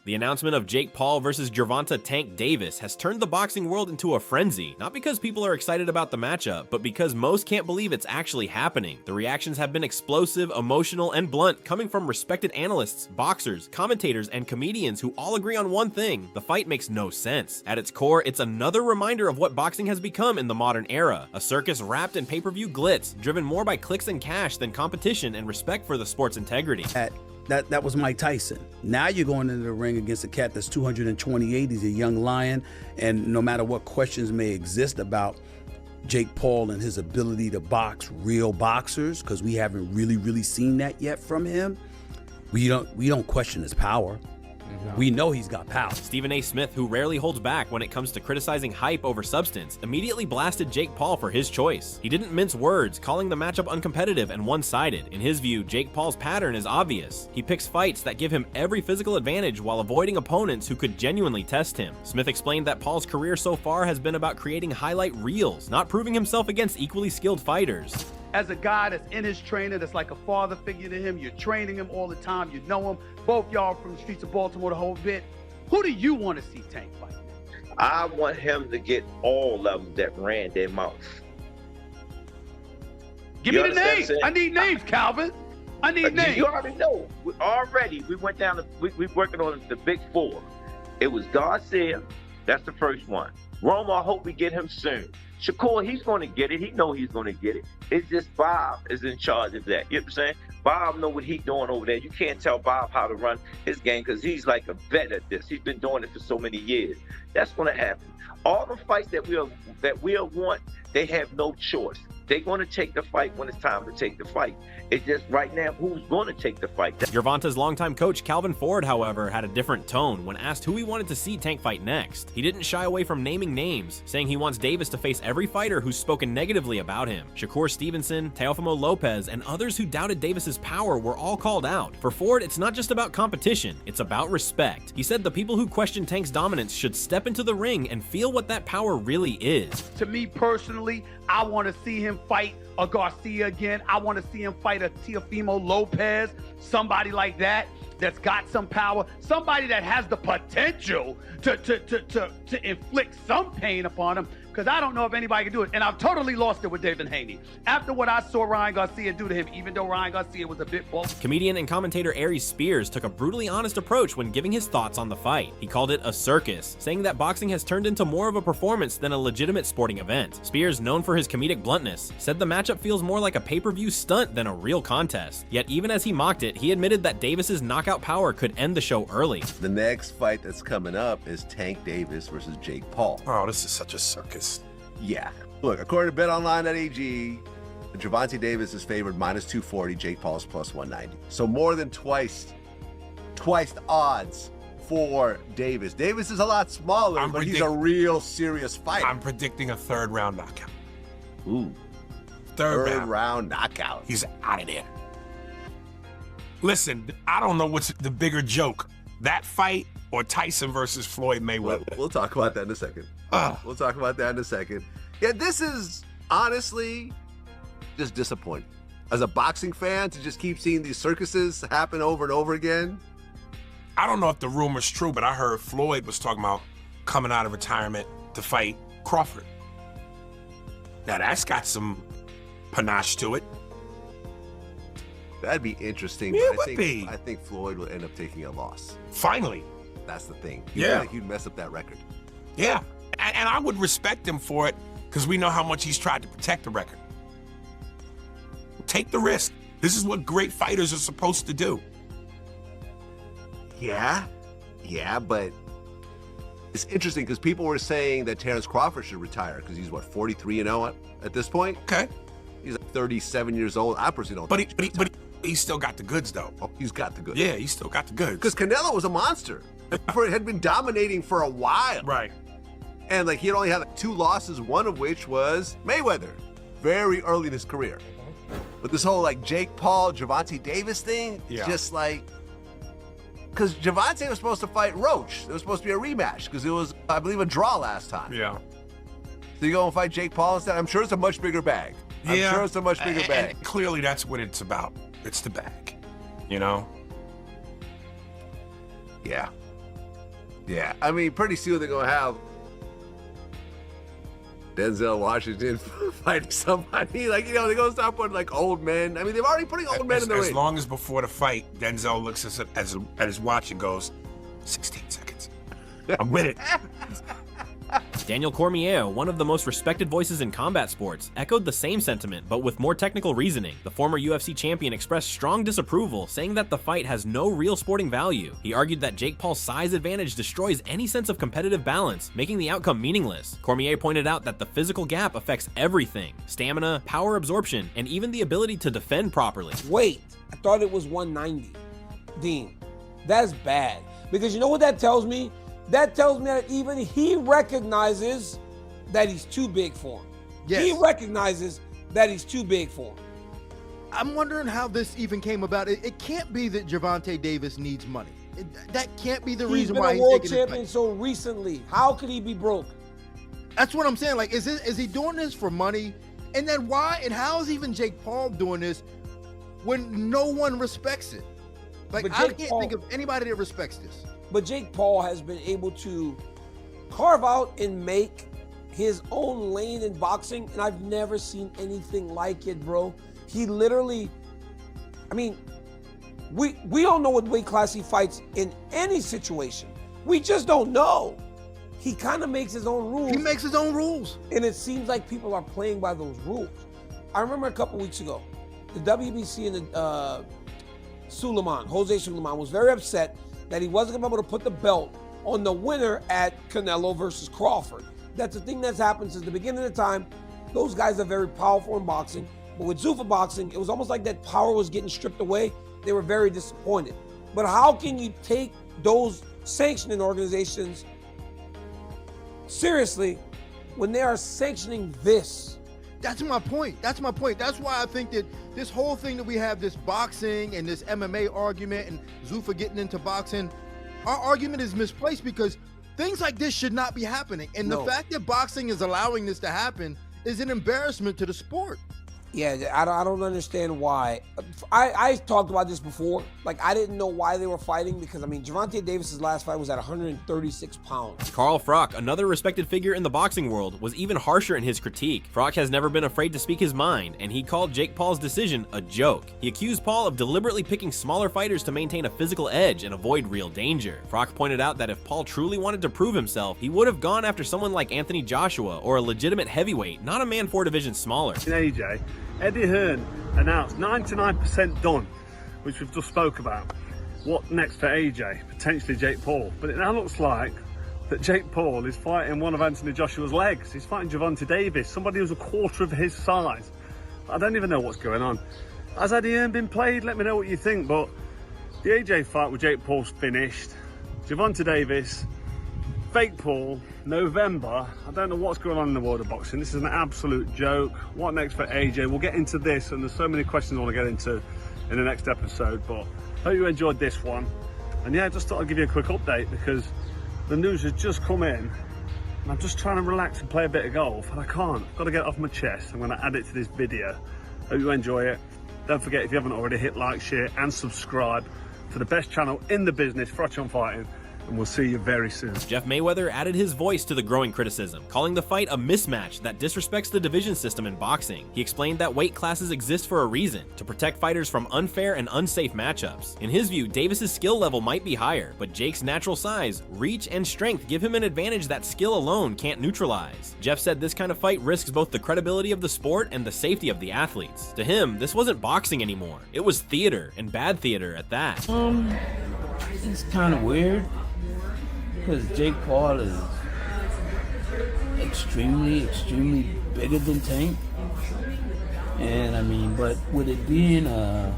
The announcement of Jake Paul versus Gervonta Tank Davis has turned the boxing world into a frenzy, not because people are excited about the matchup, but because most can't believe it's actually happening. The reactions have been explosive, emotional, and blunt, coming from respected analysts, boxers, commentators, and comedians who all agree on one thing: the fight makes no sense. At its core, it's another reminder of what boxing has become in the modern era, a circus wrapped in pay-per-view glitz, driven more by clicks and cash than competition and respect for the sport's integrity. That was Mike Tyson. Now you're going into the ring against a cat that's 228. He's a young lion, and no matter what questions may exist about Jake Paul and his ability to box real boxers, because we haven't really seen that yet from him, we don't question his power. We know he's got power. Stephen A. Smith, who rarely holds back when it comes to criticizing hype over substance, immediately blasted Jake Paul for his choice. He didn't mince words, calling the matchup uncompetitive and one-sided. In his view, Jake Paul's pattern is obvious. He picks fights that give him every physical advantage while avoiding opponents who could genuinely test him. Smith explained that Paul's career so far has been about creating highlight reels, not proving himself against equally skilled fighters. As a guy that's in his trainer, that's like a father figure to him, you're training him all the time, you know him, both y'all from the streets of Baltimore the whole bit. Who do you want to see Tank fight? I want him to get all of them that ran their mouth. Give me the names. I need names, Calvin. I need names. You already know. We went down, we're working on the big four. It was Garcia, that's the first one. Roma, I hope we get him soon. Shakur, he's going to get it. He know he's going to get it. It's just Bob is in charge of that. You know what I'm saying? Bob know what he's doing over there. You can't tell Bob how to run his game because he's like a vet at this. He's been doing it for so many years. That's going to happen. All the fights that we'll want, they have no choice. They're going to take the fight when it's time to take the fight. It's just right now, who's going to take the fight? Gervonta's longtime coach, Calvin Ford, however, had a different tone when asked who he wanted to see Tank fight next. He didn't shy away from naming names, saying he wants Davis to face every fighter who's spoken negatively about him. Shakur Stevenson, Teofimo Lopez, and others who doubted Davis's power were all called out. For Ford, it's not just about competition, it's about respect. He said the people who question Tank's dominance should step into the ring and feel what that power really is. To me personally, I want to see him fight a Garcia again. I want to see him fight a Teofimo Lopez, somebody like that that's got some power, somebody that has the potential to inflict some pain upon him, because I don't know if anybody can do it. And I've totally lost it with David Haney. After what I saw Ryan Garcia do to him, even though Ryan Garcia was a bit bold. Comedian and commentator Aries Spears took a brutally honest approach when giving his thoughts on the fight. He called it a circus, saying that boxing has turned into more of a performance than a legitimate sporting event. Spears, known for his comedic bluntness, said the matchup feels more like a pay-per-view stunt than a real contest. Yet even as he mocked it, he admitted that Davis's knockout power could end the show early. The next fight that's coming up is Tank Davis versus Jake Paul. Oh, this is such a circus. Yeah. Look, according to BetOnline.ag, Gervonta Davis is favored -240, Jake Paul's +190. So more than twice the odds for Davis. Davis is a lot smaller, but he's a real serious fighter. I'm predicting a third-round knockout. Ooh. Third round knockout. He's out of there. Listen, I don't know what's the bigger joke, that fight or Tyson versus Floyd Mayweather. We'll talk about that in a second. We'll talk about that in a second. Yeah, this is honestly just disappointing. As a boxing fan, to just keep seeing these circuses happen over and over again. I don't know if the rumor's true, but I heard Floyd was talking about coming out of retirement to fight Crawford. Now that's got some panache to it. That'd be interesting. Yeah, but it would be. I think Floyd will end up taking a loss. Finally. That's the thing. Yeah. He'd mess up that record. Yeah. And I would respect him for it because we know how much he's tried to protect the record. Take the risk. This is what great fighters are supposed to do. Yeah, but it's interesting because people were saying that Terrence Crawford should retire because he's, 43-0 at this point? Okay. He's like 37 years old. I personally don't think But he's still got the goods, though. Oh, he's got the goods. Yeah, he's still got the goods. Because Canelo was a monster. Crawford had been dominating for a while. Right. And he had only had 2 losses, one of which was Mayweather, very early in his career. But this whole Jake Paul, Gervonta Davis thing, just because Gervonta was supposed to fight Roach. It was supposed to be a rematch because it was, I believe, a draw last time. Yeah. So you go and fight Jake Paul instead? I'm sure it's a much bigger bag. Yeah. I'm sure it's a much bigger bag. And clearly that's what it's about. It's the bag, you know? Yeah. Yeah, I mean, pretty soon they're gonna have Denzel Washington fighting somebody. Like, they're gonna start putting like old men. I mean, they've already putting old men in the ring. As long as before the fight, Denzel looks at his watch and goes, 16 seconds. I'm with it. Daniel Cormier, one of the most respected voices in combat sports, echoed the same sentiment, but with more technical reasoning. The former UFC champion expressed strong disapproval, saying that the fight has no real sporting value. He argued that Jake Paul's size advantage destroys any sense of competitive balance, making the outcome meaningless. Cormier pointed out that the physical gap affects everything: stamina, power absorption, and even the ability to defend properly. Wait, I thought it was 190. Dean, that's bad. Because you know what that tells me? That tells me that even he recognizes that he's too big for him. Yes. He recognizes that he's too big for him. I'm wondering how this even came about. It can't be that Gervonta Davis needs money. That can't be the reason why He's been a world taking this champion fight. so recently. How could he be broke? That's what I'm saying. Like, is he doing this for money? And then why? And how is even Jake Paul doing this when no one respects it? Like, But I Jake can't Paul- think of anybody that respects this. But Jake Paul has been able to carve out and make his own lane in boxing, and I've never seen anything like it, bro. He literally, I mean, we don't know what weight class he fights in any situation. We just don't know. He kind of makes his own rules. He makes his own rules. And it seems like people are playing by those rules. I remember a couple weeks ago, the WBC and the Jose Suleiman was very upset that he wasn't gonna be able to put the belt on the winner at Canelo versus Crawford. That's the thing that's happened since the beginning of the time. Those guys are very powerful in boxing, but with Zuffa boxing, it was almost like that power was getting stripped away. They were very disappointed. But how can you take those sanctioning organizations seriously when they are sanctioning this? That's my point. That's my point. That's why I think that this whole thing that we have, this boxing and this MMA argument and Zuffa getting into boxing, our argument is misplaced because things like this should not be happening. And the fact that boxing is allowing this to happen is an embarrassment to the sport. Yeah, I don't understand why. I talked about this before. Like, I didn't know why they were fighting because, I mean, Gervonta Davis's last fight was at 136 pounds. Carl Froch, another respected figure in the boxing world, was even harsher in his critique. Froch has never been afraid to speak his mind, and he called Jake Paul's decision a joke. He accused Paul of deliberately picking smaller fighters to maintain a physical edge and avoid real danger. Froch pointed out that if Paul truly wanted to prove himself, he would have gone after someone like Anthony Joshua or a legitimate heavyweight, not a man 4 divisions smaller. AJ, Eddie Hearn announced 99% done, which we've just spoke about. What next for AJ? Potentially Jake Paul. But it now looks like that Jake Paul is fighting one of Anthony Joshua's legs. He's fighting Gervonta Davis, somebody who's a quarter of his size. I don't even know what's going on. Has Eddie Hearn been played? Let me know what you think. But the AJ fight with Jake Paul's finished. Gervonta Davis, fake Paul, November. I don't know what's going on in the world of boxing. This is an absolute joke. What next for AJ? We'll get into this, and there's so many questions I want to get into in the next episode, but hope you enjoyed this one. And yeah, just thought I'd give you a quick update because the news has just come in and I'm just trying to relax and play a bit of golf, and I can't. I've got to get it off my chest. I'm going to add it to this video. Hope you enjoy it. Don't forget, if you haven't already, hit like, share and subscribe to the best channel in the business, Froch on Fighting. And we'll see you very soon. Jeff Mayweather added his voice to the growing criticism, calling the fight a mismatch that disrespects the division system in boxing. He explained that weight classes exist for a reason, to protect fighters from unfair and unsafe matchups. In his view, Davis's skill level might be higher, but Jake's natural size, reach, and strength give him an advantage that skill alone can't neutralize. Jeff said this kind of fight risks both the credibility of the sport and the safety of the athletes. To him, this wasn't boxing anymore. It was theater, and bad theater at that. It's kind of weird. Because Jake Paul is extremely bigger than Tank, and I mean, but with it being a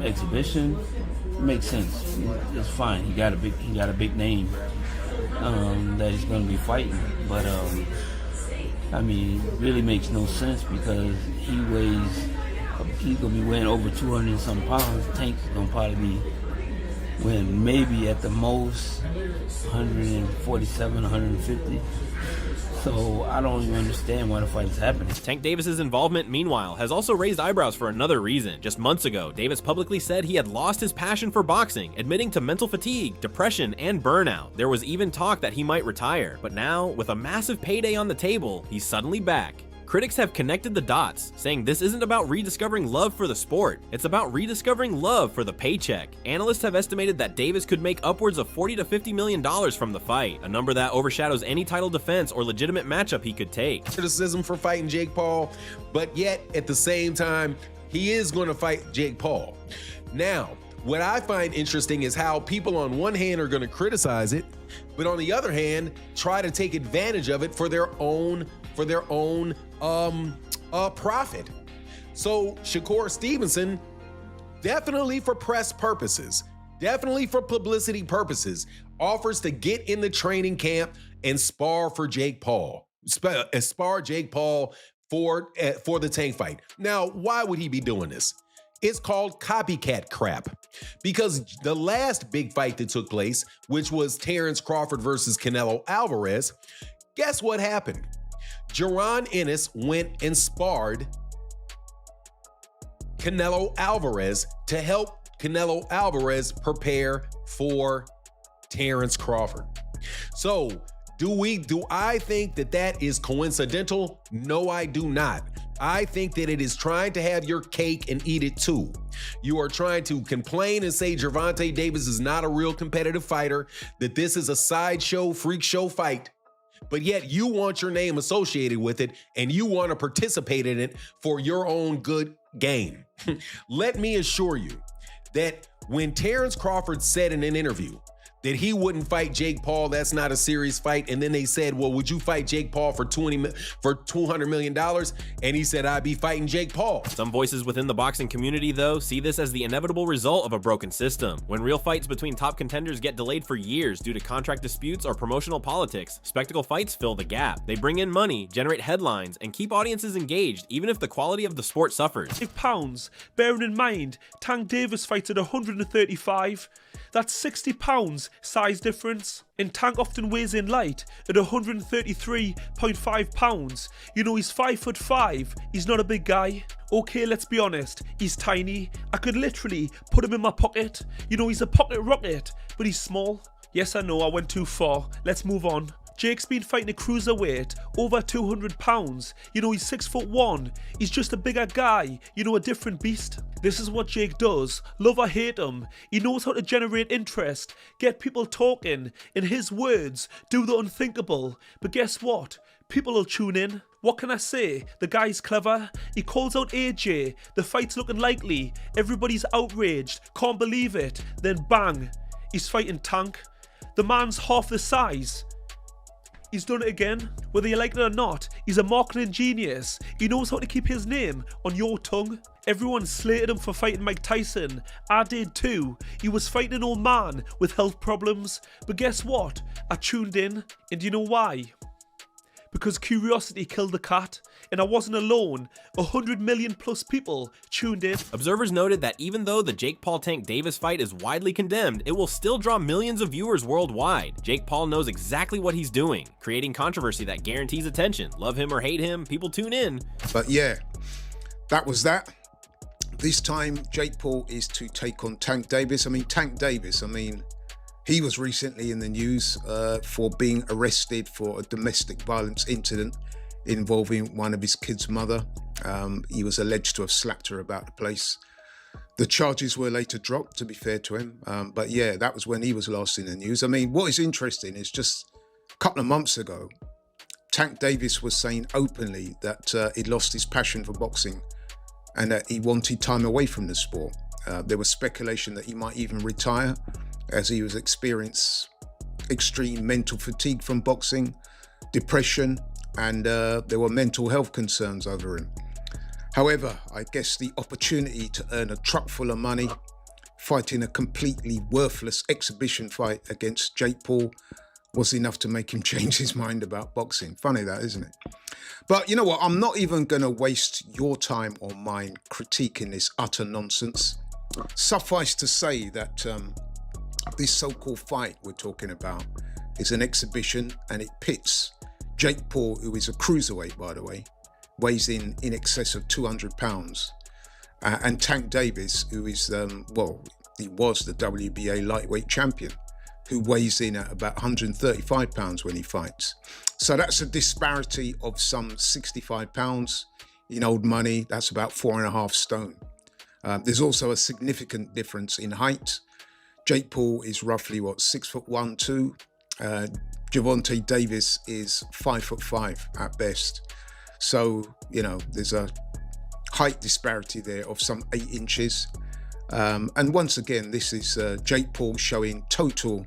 exhibition, it makes sense. It's fine. He got a big name that he's going to be fighting, but I mean, it really makes no sense because he's going to be weighing over 200 and some pounds. Tank's going to probably be when maybe at the most 147, 150. So I don't even understand why the fight is happening. Tank Davis's involvement, meanwhile, has also raised eyebrows for another reason. Just months ago, Davis publicly said he had lost his passion for boxing, admitting to mental fatigue, depression, and burnout. There was even talk that he might retire, but now, with a massive payday on the table, he's suddenly back. Critics have connected the dots, saying this isn't about rediscovering love for the sport, it's about rediscovering love for the paycheck. Analysts have estimated that Davis could make upwards of $40 to $50 million from the fight, a number that overshadows any title defense or legitimate matchup he could take. Criticism for fighting Jake Paul, but yet at the same time, he is going to fight Jake Paul. Now, what I find interesting is how people on one hand are going to criticize it, but on the other hand, try to take advantage of it for their own profit. So Shakur Stevenson, definitely for press purposes, definitely for publicity purposes, offers to get in the training camp and spar for Jake Paul. Spar Jake Paul for the Tank fight. Now, why would he be doing this? It's called copycat crap, because the last big fight that took place, which was Terrence Crawford versus Canelo Alvarez, guess what happened? Jaron Ennis went and sparred Canelo Alvarez to help Canelo Alvarez prepare for Terrence Crawford. So, do I think that that is coincidental? No, I do not. I think that it is trying to have your cake and eat it too. You are trying to complain and say Gervonta Davis is not a real competitive fighter, that this is a sideshow, freak show fight, but yet you want your name associated with it and you want to participate in it for your own good gain. Let me assure you that when Terrence Crawford said in an interview that he wouldn't fight Jake Paul, that's not a serious fight, and then they said, well, would you fight Jake Paul for $200 million? And he said, I'd be fighting Jake Paul. Some voices within the boxing community, though, see this as the inevitable result of a broken system. When real fights between top contenders get delayed for years due to contract disputes or promotional politics, spectacle fights fill the gap. They bring in money, generate headlines, and keep audiences engaged, even if the quality of the sport suffers. £5, bearing in mind, Tank Davis fights at 135. That's £60 size difference. And Tank often weighs in light at 133.5 pounds. You know, he's 5'5". He's not a big guy. Okay, let's be honest, he's tiny. I could literally put him in my pocket. You know, he's a pocket rocket, but he's small. Yes, I know, I went too far. Let's move on. Jake's been fighting a cruiserweight, over 200 pounds. You know, he's 6'1". He's just a bigger guy, you know, a different beast. This is what Jake does. Love or hate him, he knows how to generate interest, get people talking, in his words, do the unthinkable. But guess what? People will tune in. What can I say? The guy's clever. He calls out AJ. The fight's looking likely. Everybody's outraged. Can't believe it. Then bang, he's fighting Tank. The man's half the size. He's done it again. Whether you like it or not, he's a marketing genius. He knows how to keep his name on your tongue. Everyone slated him for fighting Mike Tyson. I did too. He was fighting an old man with health problems. But guess what? I tuned in. And do you know why? Because curiosity killed the cat, and I wasn't alone. 100 million plus people tuned in. Observers noted that even though the Jake Paul Tank Davis fight is widely condemned, it will still draw millions of viewers worldwide. Jake Paul knows exactly what he's doing, creating controversy that guarantees attention. Love him or hate him, people tune in. But yeah, that was that. This time, Jake Paul is to take on Tank Davis. Tank Davis, he was recently in the news for being arrested for a domestic violence incident involving one of his kids' mother. He was alleged to have slapped her about the place. The charges were later dropped, to be fair to him. But yeah, that was when he was last in the news. What is interesting is just a couple of months ago, Tank Davis was saying openly that he'd lost his passion for boxing and that he wanted time away from the sport. There was speculation that he might even retire, as he was experiencing extreme mental fatigue from boxing, depression, and there were mental health concerns over him. However, I guess the opportunity to earn a truck full of money, fighting a completely worthless exhibition fight against Jake Paul, was enough to make him change his mind about boxing. Funny that, isn't it? But you know what? I'm not even going to waste your time or mine critiquing this utter nonsense. Suffice to say that this so-called fight we're talking about is an exhibition, and it pits Jake Paul, who is a cruiserweight, by the way, weighs in excess of 200 pounds, and Tank Davis, who is, he was the WBA lightweight champion, who weighs in at about 135 pounds when he fights. So that's a disparity of some 65 pounds. In old money, that's about 4.5 stone. There's also a significant difference in height. Jake Paul is roughly, 6'1", 2. Gervonta Davis is 5'5" at best. So, there's a height disparity there of some 8 inches. And once again, this is Jake Paul showing total